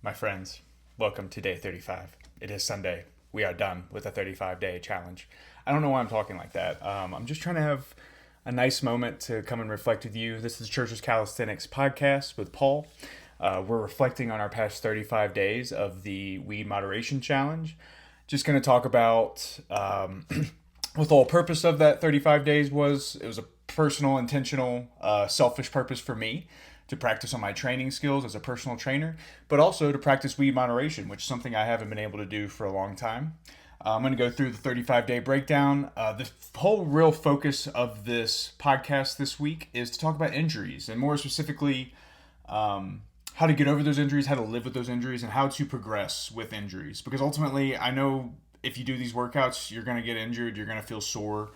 My friends, welcome to day 35. It is Sunday. We are done with a 35-day challenge. I don't know why I'm talking like that. I'm just trying to have a nice moment to come and reflect with you. This is Church's Calisthenics podcast with Paul. We're reflecting on our past 35 days of the weed moderation challenge. Just going to talk about what the whole purpose of that 35 days was. It was a personal, intentional, selfish purpose for me to practice on my training skills as a personal trainer, but also to practice weed moderation, which is something I haven't been able to do for a long time. I'm going to go through the 35-day breakdown. The whole real focus of this podcast this week is to talk about injuries, and more specifically, how to get over those injuries, how to live with those injuries, and how to progress with injuries. Because ultimately, I know if you do these workouts, you're going to get injured, you're going to feel sore.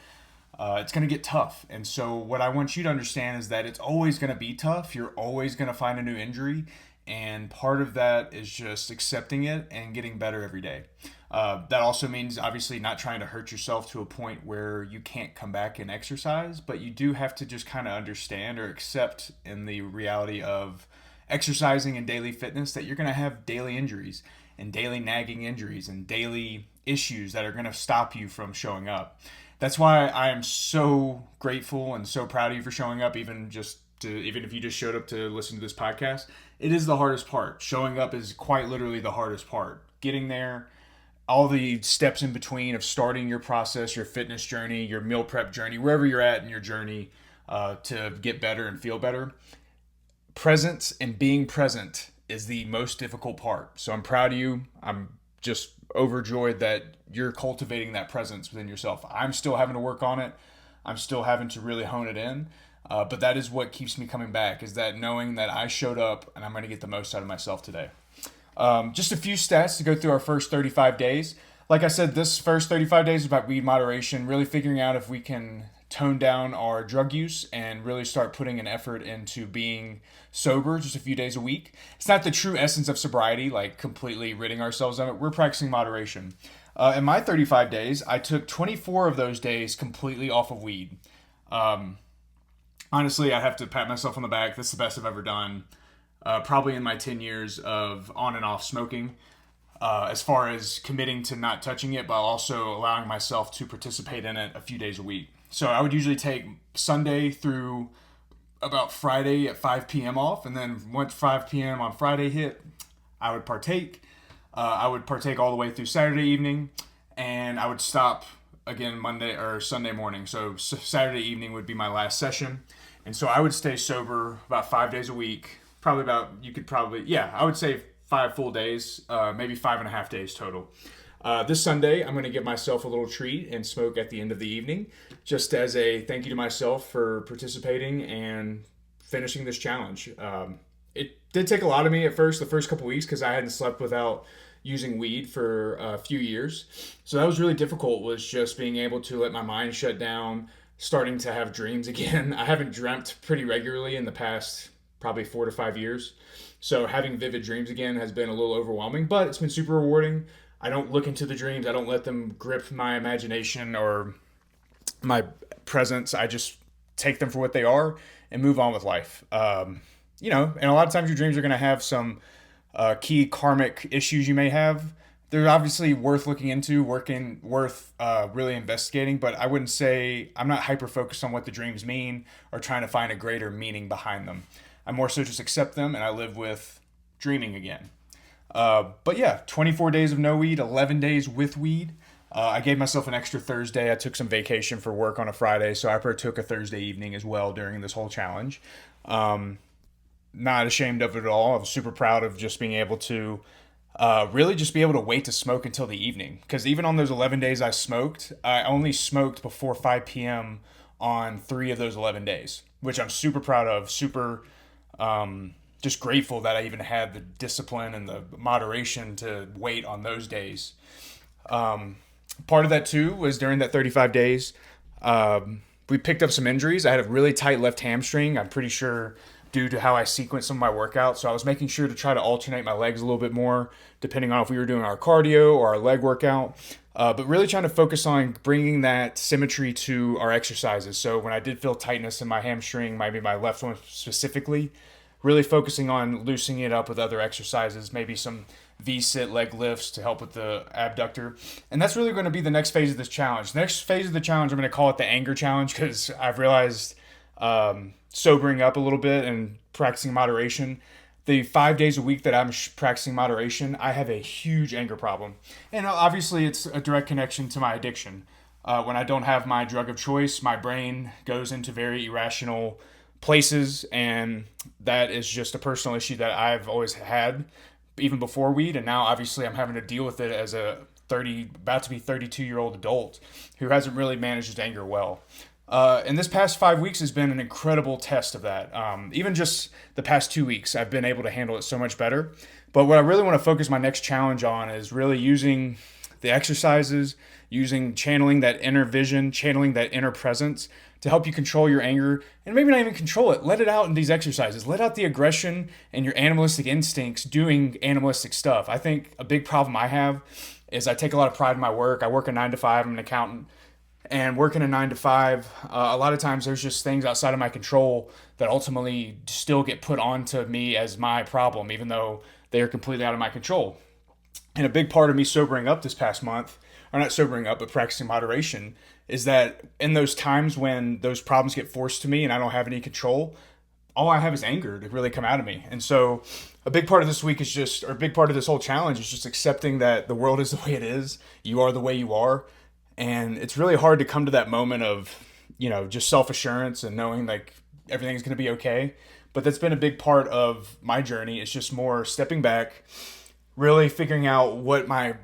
It's going to get tough. And so what I want you to understand is that it's always going to be tough. You're always going to find a new injury. And part of that is just accepting it and getting better every day. That also means obviously not trying to hurt yourself to a point where you can't come back and exercise, but you do have to just kind of understand or accept in the reality of exercising and daily fitness that you're going to have daily injuries and daily nagging injuries and daily issues that are going to stop you from showing up. That's why I am so grateful and so proud of you for showing up, even if you just showed up to listen to this podcast. It is the hardest part. Showing up is quite literally the hardest part. Getting there, all the steps in between of starting your process, your fitness journey, your meal prep journey, wherever you're at in your journey to get better and feel better. Presence and being present is the most difficult part. So I'm proud of you. I'm just overjoyed that you're cultivating that presence within yourself. I'm still having to work on it. I'm still having to really hone it in. But that is what keeps me coming back, is that knowing that I showed up and I'm going to get the most out of myself today. Just a few stats to go through our first 35 days. Like I said, this first 35 days is about weed moderation, really figuring out if we can tone down our drug use and really start putting an effort into being sober just a few days a week. It's not the true essence of sobriety, like completely ridding ourselves of it. We're practicing moderation. In my 35 days, I took 24 of those days completely off of weed. Honestly, I have to pat myself on the back. This is the best I've ever done, probably in my 10 years of on and off smoking. As far as committing to not touching it, but also allowing myself to participate in it a few days a week. So I would usually take Sunday through about Friday at 5 p.m. off, and then once 5 p.m. on Friday hit, I would partake. I would partake all the way through Saturday evening, and I would stop again Monday or Sunday morning. So Saturday evening would be my last session, and so I would stay sober about 5 days a week. I would say 5 full days, maybe 5.5 days total. This Sunday, I'm going to give myself a little treat and smoke at the end of the evening, just as a thank you to myself for participating and finishing this challenge. It did take a lot of me at first, the first couple weeks, because I hadn't slept without using weed for a few years. So that was really difficult, was just being able to let my mind shut down, starting to have dreams again. I haven't dreamt pretty regularly in the past probably 4 to 5 years. So having vivid dreams again has been a little overwhelming, but it's been super rewarding. I don't look into the dreams. I don't let them grip my imagination or my presence. I just take them for what they are and move on with life. And a lot of times your dreams are going to have some key karmic issues you may have. They're obviously worth looking into, worth really investigating, but I wouldn't say I'm not hyper-focused on what the dreams mean or trying to find a greater meaning behind them. I more so just accept them and I live with dreaming again. But yeah, 24 days of no weed, 11 days with weed. I gave myself an extra Thursday. I took some vacation for work on a Friday, so I partook a Thursday evening as well during this whole challenge. Not ashamed of it at all. I was super proud of just being able to really just be able to wait to smoke until the evening. Because even on those 11 days I smoked, I only smoked before 5 p.m. on 3 of those 11 days, which I'm super proud of, just grateful that I even had the discipline and the moderation to wait on those days. Part of that too was during that 35 days, we picked up some injuries. I had a really tight left hamstring. I'm pretty sure due to how I sequenced some of my workouts. So I was making sure to try to alternate my legs a little bit more, depending on if we were doing our cardio or our leg workout. But really trying to focus on bringing that symmetry to our exercises. So when I did feel tightness in my hamstring, maybe my left one specifically, really focusing on loosening it up with other exercises, maybe some V-sit leg lifts to help with the abductor. And that's really going to be the next phase of this challenge. The next phase of the challenge, I'm going to call it the anger challenge, because I've realized sobering up a little bit and practicing moderation. The 5 days a week that I'm practicing moderation, I have a huge anger problem. And obviously it's a direct connection to my addiction. When I don't have my drug of choice, my brain goes into very irrational places, and that is just a personal issue that I've always had, even before weed, and now obviously I'm having to deal with it as a about to be 32-year-old adult who hasn't really managed his anger well. And this past 5 weeks has been an incredible test of that. Even just the past 2 weeks, I've been able to handle it so much better. But what I really want to focus my next challenge on is really using the exercises, channeling that inner vision, channeling that inner presence to help you control your anger, and maybe not even control it. Let it out in these exercises. Let out the aggression and your animalistic instincts doing animalistic stuff. I think a big problem I have is I take a lot of pride in my work. I work a 9 to 5. I'm an accountant. And working a 9 to 5, a lot of times there's just things outside of my control that ultimately still get put onto me as my problem, even though they are completely out of my control. And a big part of me sobering up this past month, or not sobering up, but practicing moderation, is that in those times when those problems get forced to me and I don't have any control, all I have is anger to really come out of me. And so a big part of this week is just, or a big part of this whole challenge is just accepting that the world is the way it is. You are the way you are. And it's really hard to come to that moment of, just self-assurance and knowing like everything's going to be okay. But that's been a big part of my journey. It's just more stepping back, really figuring out what my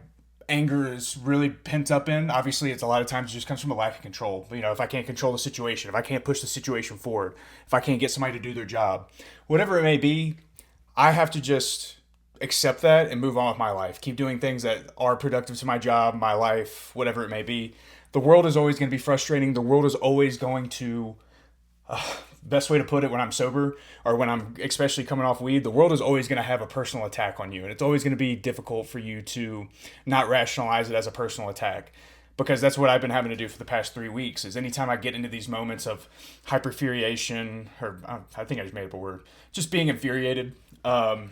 anger is really pent up in. Obviously, it's a lot of times it just comes from a lack of control. If I can't control the situation, if I can't push the situation forward, if I can't get somebody to do their job, whatever it may be, I have to just accept that and move on with my life. Keep doing things that are productive to my job, my life, whatever it may be. The world is always going to be frustrating. The world is always going to, best way to put it, when I'm sober or when I'm especially coming off weed, the world is always going to have a personal attack on you. And it's always going to be difficult for you to not rationalize it as a personal attack, because that's what I've been having to do for the past 3 weeks. Is anytime I get into these moments of hyperfuriation, or I think I just made up a word, just being infuriated, I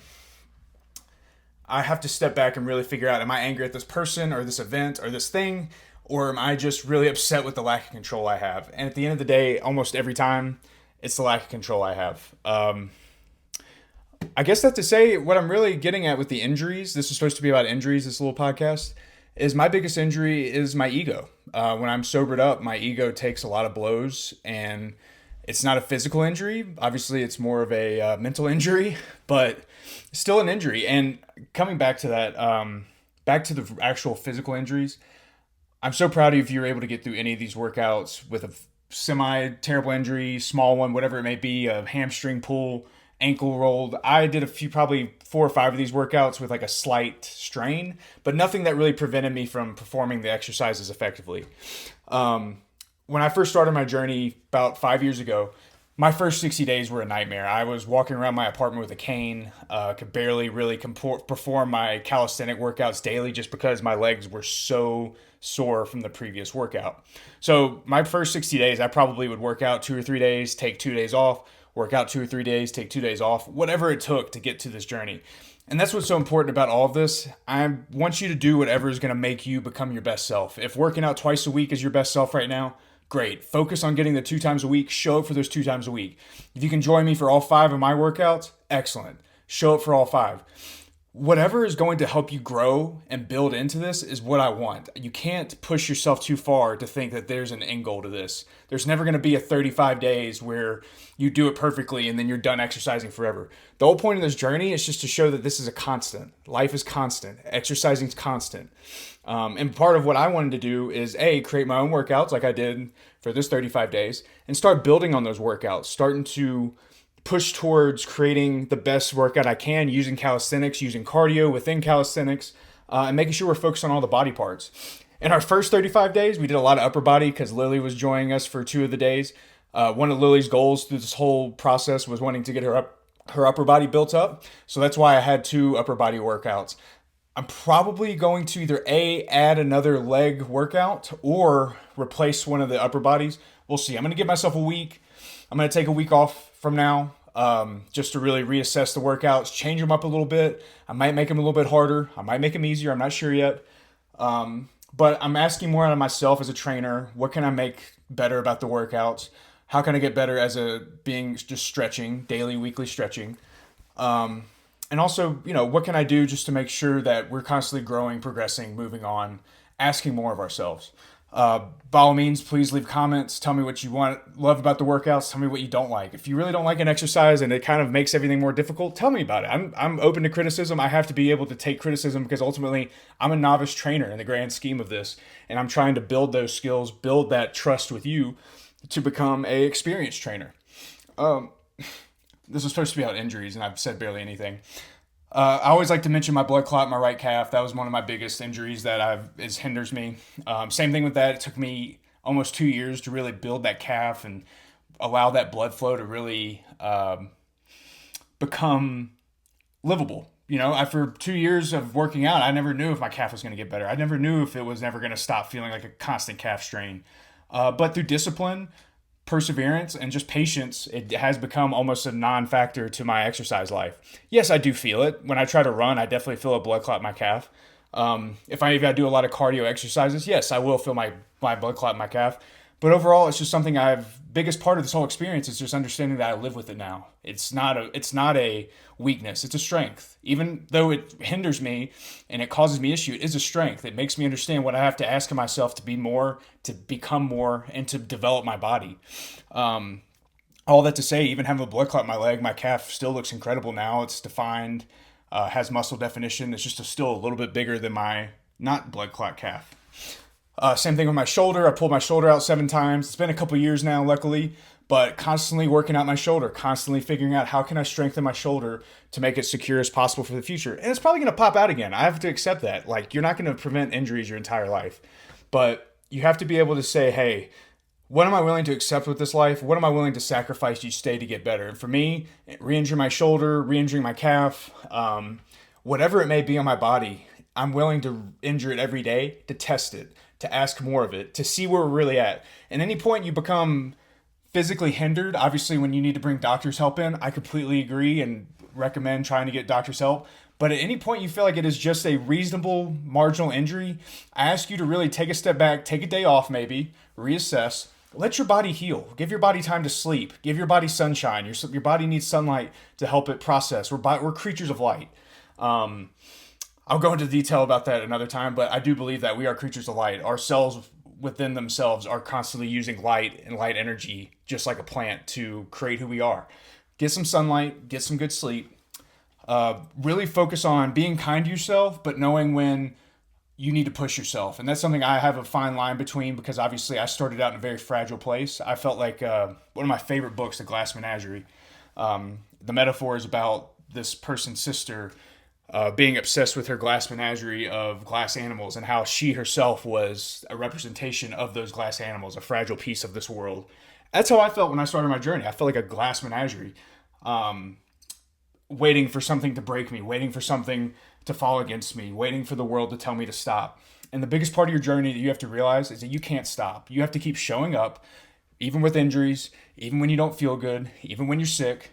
have to step back and really figure out, am I angry at this person or this event or this thing, or am I just really upset with the lack of control I have? And at the end of the day, almost every time, it's the lack of control I have. I guess that to say, what I'm really getting at with the injuries, this is supposed to be about injuries, this little podcast, is my biggest injury is my ego. When I'm sobered up, my ego takes a lot of blows, and it's not a physical injury. Obviously, it's more of a mental injury, but still an injury. And coming back to that, back to the actual physical injuries, I'm so proud of you if you're able to get through any of these workouts with a semi-terrible injury, small one, whatever it may be, a hamstring pull, ankle rolled. I did a few, probably 4 or 5 of these workouts with like a slight strain, but nothing that really prevented me from performing the exercises effectively. When I first started my journey about 5 years ago, my first 60 days were a nightmare. I was walking around my apartment with a cane, could barely really perform my calisthenic workouts daily just because my legs were so sore from the previous workout. So my first 60 days, I probably would work out 2 or 3 days, take 2 days off, work out 2 or 3 days, take 2 days off, whatever it took to get to this journey. And that's what's so important about all of this. I want you to do whatever is going to make you become your best self. If working out twice a week is your best self right now, great. Focus on getting the 2 times a week. Show up for those 2 times a week. If you can join me for all 5 of my workouts, excellent. Show up for all 5. Whatever is going to help you grow and build into this is what I want. You can't push yourself too far to think that there's an end goal to this. There's never going to be a 35 days where you do it perfectly and then you're done exercising forever. The whole point of this journey is just to show that this is a constant. Life is constant. Exercising is constant. And part of what I wanted to do is create my own workouts like I did for this 35 days and start building on those workouts, starting to push towards creating the best workout I can using calisthenics, using cardio within calisthenics, and making sure we're focused on all the body parts. In our first 35 days, we did a lot of upper body because Lily was joining us for 2 of the days. One of Lily's goals through this whole process was wanting to get her upper body built up. So that's why I had 2 upper body workouts. I'm probably going to either add another leg workout or replace one of the upper bodies. We'll see. I'm going to give myself a week. I'm going to take a week off from now. just to really reassess the workouts, change them up a little bit. I might make them a little bit harder. I might make them easier. I'm not sure yet. But I'm asking more out of myself as a trainer. What can I make better about the workouts? How can I get better as a being just stretching, daily, weekly stretching? And also, what can I do just to make sure that we're constantly growing, progressing, moving on, asking more of ourselves? By all means, please leave comments. Tell me what you love about the workouts. Tell me what you don't like. If you really don't like an exercise and it kind of makes everything more difficult, tell me about it. I'm open to criticism. I have to be able to take criticism because ultimately I'm a novice trainer in the grand scheme of this, and I'm trying to build those skills, build that trust with you to become a experienced trainer. This is supposed to be about injuries, and I've said barely anything. I always like to mention my blood clot in my right calf. That was one of my biggest injuries that hinders me. Same thing with that. It took me almost 2 years to really build that calf and allow that blood flow to really become livable. After 2 years of working out, I never knew if my calf was going to get better. I never knew if it was never going to stop feeling like a constant calf strain. But through discipline, perseverance, and just patience, it has become almost a non-factor to my exercise life. Yes, I do feel it. When I try to run, I definitely feel a blood clot in my calf. If I do a lot of cardio exercises, yes, I will feel my blood clot in my calf. But overall, it's just something biggest part of this whole experience is just understanding that I live with it now. It's not a weakness, it's a strength. Even though it hinders me and it causes me issue, it is a strength. It makes me understand what I have to ask of myself to be more, to become more, and to develop my body. All that to say, even having a blood clot in my leg, my calf still looks incredible now. It's defined, has muscle definition. It's just still a little bit bigger than my not blood clot calf. Same thing with my shoulder. I pulled my shoulder out 7 times. It's been a couple years now, luckily, but constantly working out my shoulder, constantly figuring out how can I strengthen my shoulder to make it secure as possible for the future. And it's probably going to pop out again. I have to accept that. Like, you're not going to prevent injuries your entire life, but you have to be able to say, hey, what am I willing to accept with this life? What am I willing to sacrifice each day to get better? And for me, re-injuring my shoulder, re-injuring my calf, whatever it may be on my body, I'm willing to injure it every day to test it, to ask more of it, to see where we're really at. At any point you become physically hindered, obviously when you need to bring doctor's help in, I completely agree and recommend trying to get doctor's help. But at any point you feel like it is just a reasonable marginal injury, I ask you to really take a step back, take a day off maybe, reassess, let your body heal. Give your body time to sleep. Give your body sunshine. Your body needs sunlight to help it process. We're creatures of light. I'll go into detail about that another time, but I do believe that we are creatures of light. Our cells within themselves are constantly using light and light energy, just like a plant, to create who we are. Get some sunlight, get some good sleep. Really focus on being kind to yourself, but knowing when you need to push yourself. And that's something I have a fine line between, because obviously I started out in a very fragile place. I felt like one of my favorite books, The Glass Menagerie, the metaphor is about this person's sister being obsessed with her glass menagerie of glass animals, and how she herself was a representation of those glass animals, a fragile piece of this world. That's how I felt when I started my journey. I felt like a glass menagerie, waiting for something to break me, waiting for something to fall against me, waiting for the world to tell me to stop. And the biggest part of your journey that you have to realize is that you can't stop. You have to keep showing up, even with injuries, even when you don't feel good, even when you're sick.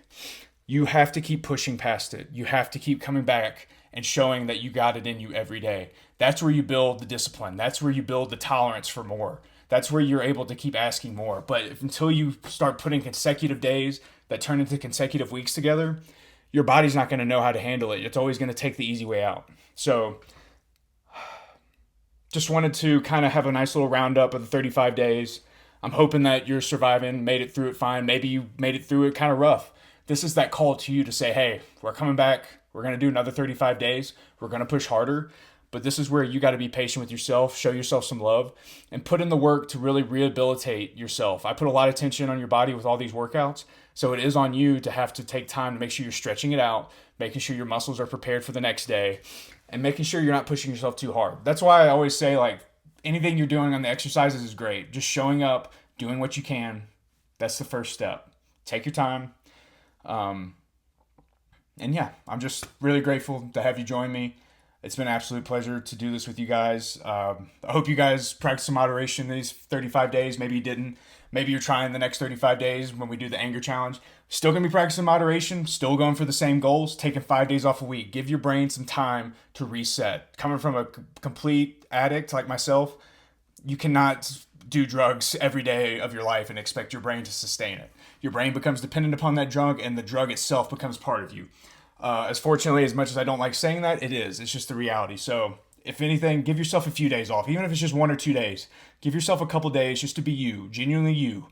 You have to keep pushing past it. You have to keep coming back and showing that you got it in you every day. That's where you build the discipline. That's where you build the tolerance for more. That's where you're able to keep asking more. But until you start putting consecutive days that turn into consecutive weeks together, your body's not going to know how to handle it. It's always going to take the easy way out. So just wanted to kind of have a nice little roundup of the 35 days. I'm hoping that you're surviving, made it through it fine. Maybe you made it through it kind of rough. This is that call to you to say, hey, we're coming back. We're going to do another 35 days. We're going to push harder. But this is where you got to be patient with yourself, show yourself some love, and put in the work to really rehabilitate yourself. I put a lot of tension on your body with all these workouts. So it is on you to have to take time to make sure you're stretching it out, making sure your muscles are prepared for the next day, and making sure you're not pushing yourself too hard. That's why I always say, like, anything you're doing on the exercises is great. Just showing up, doing what you can. That's the first step. Take your time. And yeah, I'm just really grateful to have you join me. It's been an absolute pleasure to do this with you guys. I hope you guys practice some moderation these 35 days. Maybe you didn't. Maybe you're trying the next 35 days when we do the anger challenge. Still going to be practicing moderation, still going for the same goals, taking 5 days off a week. Give your brain some time to reset. Coming from a complete addict like myself, you cannot do drugs every day of your life and expect your brain to sustain it. Your brain becomes dependent upon that drug, and the drug itself becomes part of you. As fortunately, as much as I don't like saying that, it is. It's just the reality. So, if anything, give yourself a few days off, even if it's just 1 or 2 days. Give yourself a couple days just to be you, genuinely you.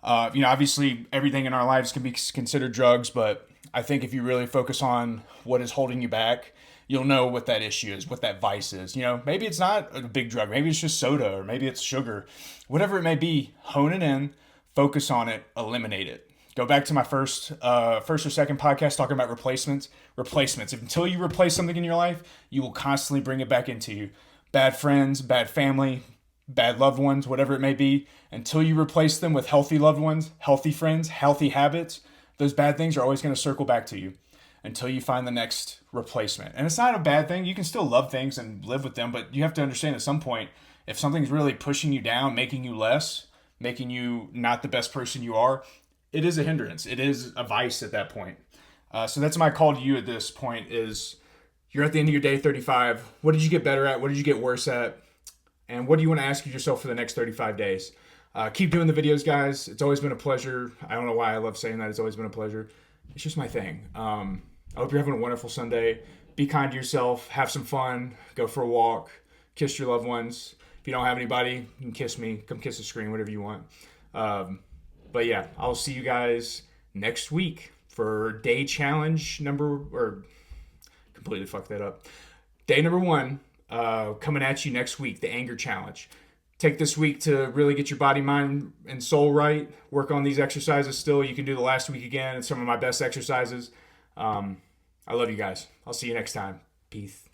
Obviously, everything in our lives can be considered drugs, but I think if you really focus on what is holding you back, you'll know what that issue is, what that vice is. Maybe it's not a big drug. Maybe it's just soda, or maybe it's sugar. Whatever it may be, hone it in, focus on it, eliminate it. Go back to my first or second podcast talking about replacements. Replacements. Until you replace something in your life, you will constantly bring it back into you. Bad friends, bad family, bad loved ones, whatever it may be. Until you replace them with healthy loved ones, healthy friends, healthy habits, those bad things are always going to circle back to you until you find the next replacement. And it's not a bad thing. You can still love things and live with them, but you have to understand at some point, if something's really pushing you down, making you less, making you not the best person you are, it is a hindrance. It is a vice at that point. So that's my call to you at this point is you're at the end of your day 35. What did you get better at? What did you get worse at? And what do you want to ask yourself for the next 35 days? Keep doing the videos, guys. It's always been a pleasure. I don't know why I love saying that. It's always been a pleasure. It's just my thing. I hope you're having a wonderful Sunday. Be kind to yourself. Have some fun. Go for a walk. Kiss your loved ones. If you don't have anybody, you can kiss me. Come kiss the screen, whatever you want. But yeah, I'll see you guys next week for day challenge completely fucked that up. Day number 1, coming at you next week, the anger challenge. Take this week to really get your body, mind, and soul right. Work on these exercises still. You can do the last week again. It's some of my best exercises. I love you guys. I'll see you next time. Peace.